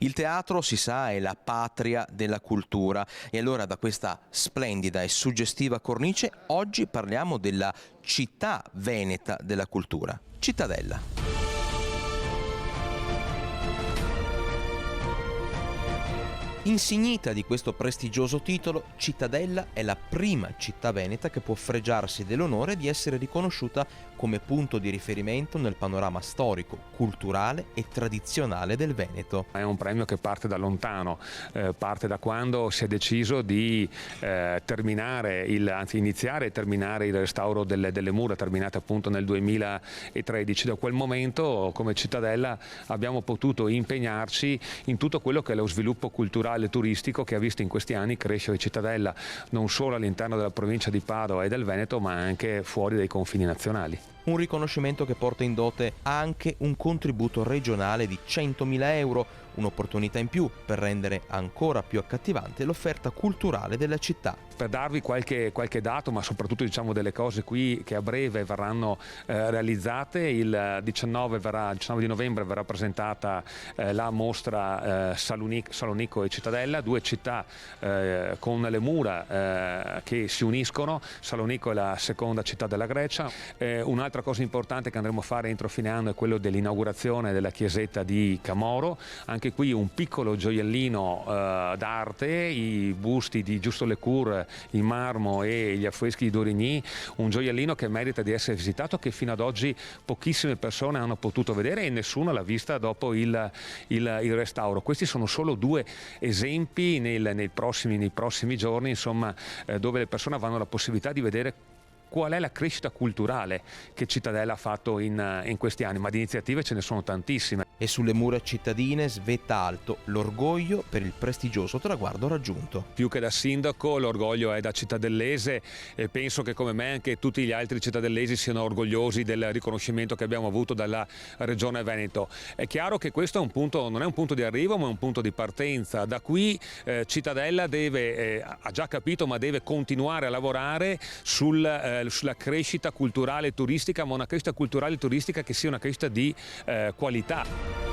Il teatro, si sa, è la patria della cultura e allora da questa splendida e suggestiva cornice oggi parliamo della città veneta della cultura, Cittadella. Insignita di questo prestigioso titolo, Cittadella è la prima città veneta che può fregiarsi dell'onore di essere riconosciuta come punto di riferimento nel panorama storico, culturale e tradizionale del Veneto. È un premio che parte da lontano, parte da quando si è deciso di iniziare e terminare il restauro delle mura, terminate appunto nel 2013. Da quel momento come Cittadella abbiamo potuto impegnarci in tutto quello che è lo sviluppo culturale e turistico che ha visto in questi anni crescere Cittadella non solo all'interno della provincia di Padova e del Veneto, ma anche fuori dai confini nazionali. Un riconoscimento che porta in dote anche un contributo regionale di 100.000 euro, un'opportunità in più per rendere ancora più accattivante l'offerta culturale della città. Per darvi qualche dato, ma soprattutto delle cose qui che a breve verranno realizzate, il 19 di novembre verrà presentata la mostra Salonico e Cittadella, due città con le mura che si uniscono. Salonico è la seconda città della Grecia. Un'altra cosa importante che andremo a fare entro fine anno è quello dell'inaugurazione della chiesetta di Camoro. Anche qui un piccolo gioiellino d'arte, i busti di Giusto Lecour in marmo e gli affreschi di Dorigny, un gioiellino che merita di essere visitato, che fino ad oggi pochissime persone hanno potuto vedere e nessuno l'ha vista dopo il restauro. Questi sono solo due esempi nei prossimi giorni, insomma, dove le persone avranno la possibilità di vedere qual è la crescita culturale che Cittadella ha fatto in questi anni, ma di iniziative ce ne sono tantissime. E sulle mura cittadine svetta alto l'orgoglio per il prestigioso traguardo raggiunto. Più che da sindaco l'orgoglio è da cittadellese e penso che come me anche tutti gli altri cittadellesi siano orgogliosi del riconoscimento che abbiamo avuto dalla Regione Veneto. È chiaro che questo non è un punto di arrivo, ma è un punto di partenza. Da qui Cittadella ha già capito, ma deve continuare a lavorare sulla crescita culturale e turistica, ma una crescita culturale e turistica che sia una crescita di qualità.